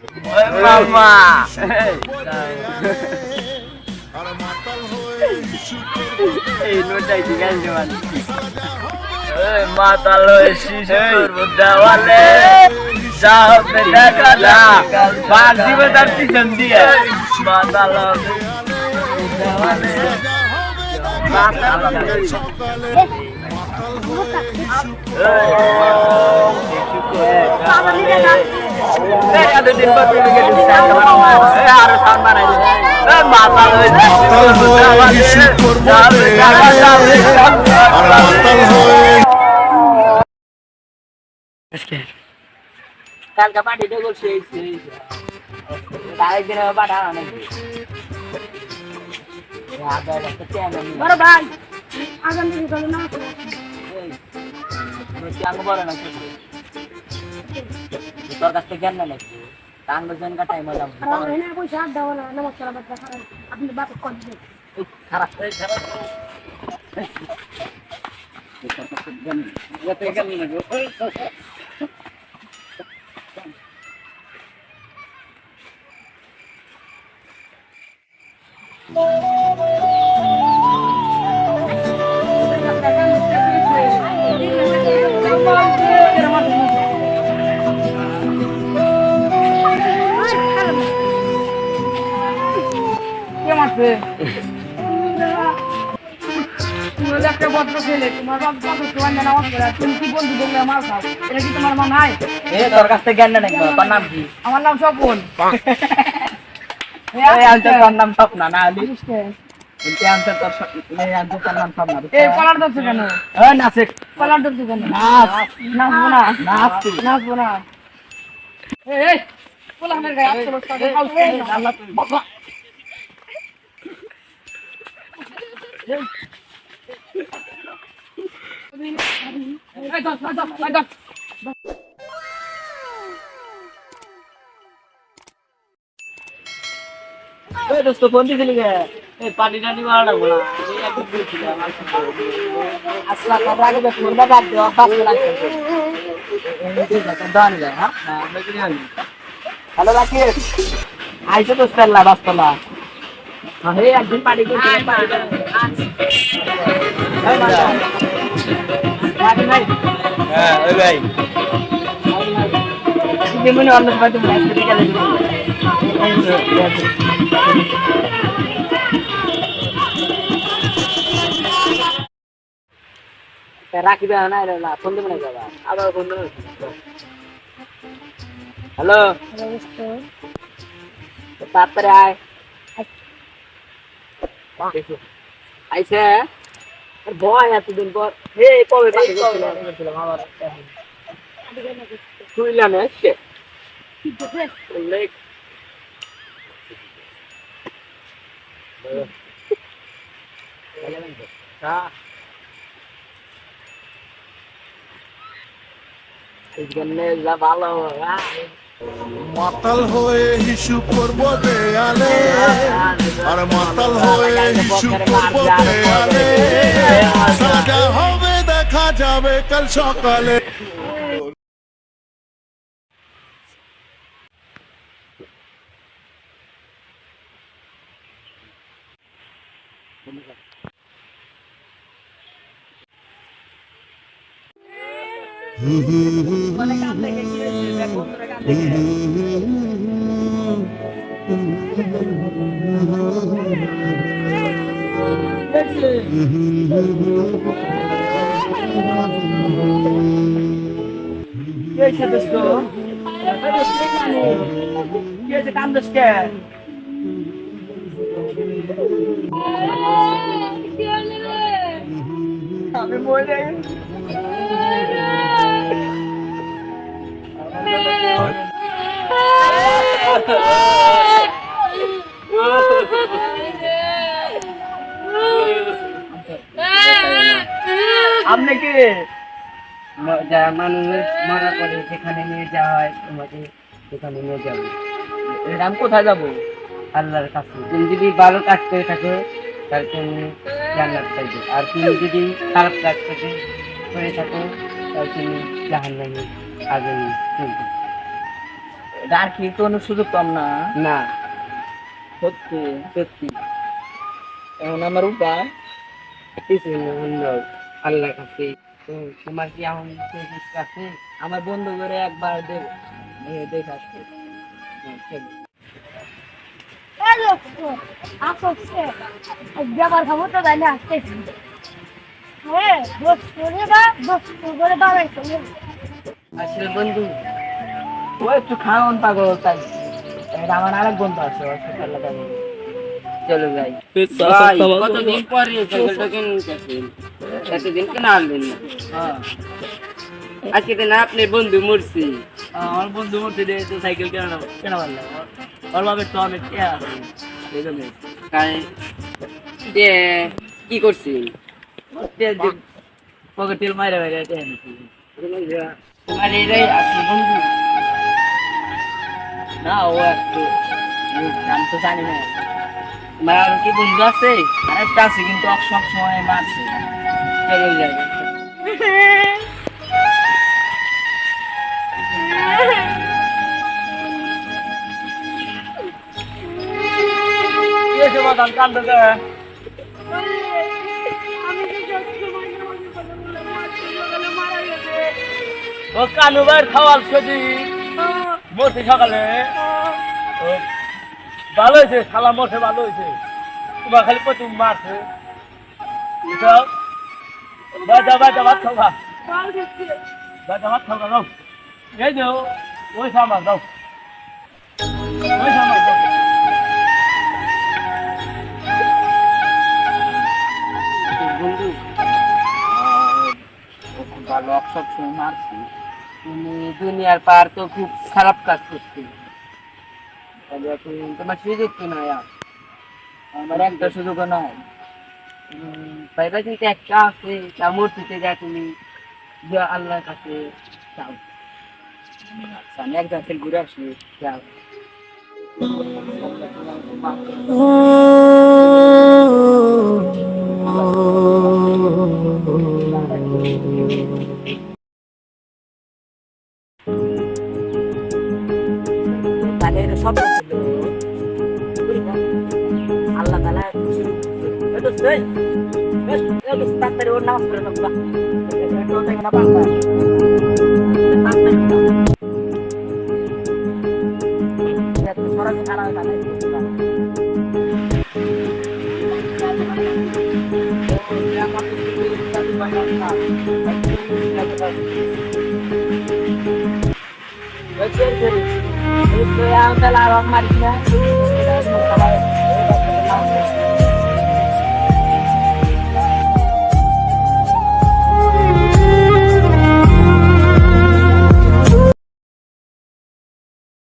ওই মামা এই নোটাই ঠিক আছে মানে ওই মাতাল হয়ে শিশুর দেওয়ালে যা হবে দেখা যাক বাদ দিবে তার পিছন দিয়ে মাতাল হবে দেওয়ালে মাতাল হবে কালকে পাঠিয়ে বলছি আরেকদিন পাঠানো নাকি বড় ভাই আগাম দিন চলো না বলে না তোর কাছ থেকে জ্ঞান না নাকি টাঙ্গ জন কা টাইম যাবো আর এনে পয়সা দাও না নমস্কার বাবা আপনি বাপ কল দিন খারাপ খারাপ একটা বদ্র ছেলে তোমার বাপ তোমার নামাজ পড়া তুমি কি বন্ধু দেখলে মাল খাও এটা কি তোমার মা নাই তোর কাছ থেকে জ্ঞান না নাকি তোর নাম কি আমার নাম স্বপন তোর নাম স্বপ্না না আলি কিন্তু আনসার তোর আনসার তোর নাম স্বপ্না এই কলার ধরছো কেন নাচে কলার ধরছো কেন নাচবো না নাচবো না এই পোলামের গায়ে আসলো আল্লাহ বাবা দোস্ত ফোন দিছিলি গে এই পানি টানি মারা বলা এই একটু বলছিলাম আসলা কথা আগে বেশ বাদ দিও বাস লাগছে দান যায় হ্যাঁ আমরা কি জানি হ্যালো রাকেশ আইছে তো স্টাইল বাস্তলা হে একদিন পানি করতে পানি হ্যাঁ ওই ভাই তুমি অন্য সময় তুমি ম্যাচ খেতে গেলে রাখিবে না ফোন দেবে না যাবা আবার ফোন দেবে হ্যালো তারপরে আয় আইসে ভয় এতদিন পর হে কবে আবার শুইলাম আজকে ভালো মাতাল হয়ে হিসু করবো দেয়ালে আর মাতাল হয়ে হিসু করবো দেয়ালে সাজা হবে দেখা যাবে কাল সকালে আমি মরে আপনি কি মানুষ মারা করে যেখানে নিয়ে যাওয়া হয় তোমাকে সেখানে নিয়ে যাবে আমি কোথায় যাবো আল্লাহর কাছে তুমি যদি ভালো কাজ করে থাকো তাহলে তুমি জান্নাত পাইবে আর তুমি যদি খারাপ কাজ করে থাকো তাহলে তুমি জাহান্নামে আগুনে চলবে আর কি কোনো সুযোগ পাম না না সত্যি সত্যি এখন আমার উপায় কিছু না, অন্য আল্লাহর কাছে। তো তোমার কি এখন সেই কিছু আছে? আমার বন্ধু করে একবার দেখে আসবে চলো। যাবার খবর তো জানি আসতেছি হ্যাঁ দোষ করে বা দোষ করে বাড়াইছে আসলে বন্ধু ও একটু খাওয়ান পাগল তাই এটা আমার আরেক বন্ধু আছে ওর সাথে আলাদা বন্ধু। চলো যাই। ভাই, কতদিন পরে সাইকেলটা কিনতেছেন, এতদিন কেন আনলেন না? হ্যাঁ আজকে তো না আপনার বন্ধু মরছি। আমার বন্ধু মধ্যে দিয়ে তো সাইকেল কেন পারলাম ওর বাবার তো অনেক কে আছে এই জন্য তাই যে কি করছি? পকেট তেল মাইরে মাইরে এনেছি তোমার এটাই আসলে বন্ধু? না ও একটু আমি তো জানি না তোমার আর কি বন্ধু আছে? আরেকটা আছে কিন্তু ও সব সময় মারছে চলো যাই। কি হয়েছে বাদাম কান্দে দে আমি যে সত্যি মনে মনে কথা বললাম মারা গেছে ও কানু ভাইয়ের খাওয়াল সেদি মরছি সকালে ও ভালো হয়েছে খালা মরছে ভালো হয়েছে তোমার খালি প্রতি মারছে এসব বাজা বাজা ভাত খাওয়া মাল দিচ্ছে বাজা ভাত খাওয়া দাও এই যে ওই সামান দাও ওই সামান দাও বন্ধু ও খুব ভালো সব সময় মারছি তুমি দুনিয়ার পার তো খুব খারাপ কাজ করছি। তাহলে এখন তোমার সুযোগ তো নয় আর। আমার একটা সুযোগ নয় পাইবা কিন্তু একটা আছে, তা মূর্তিতে যা তুমি যে আল্লাহর কাছে চাও। আচ্ছা আমি এক জায়গায় ঘুরে আসি চাও। তাদের সব আল্লাহ তালা তাড়াতাড়ি ওর নামাজ করে Marisnya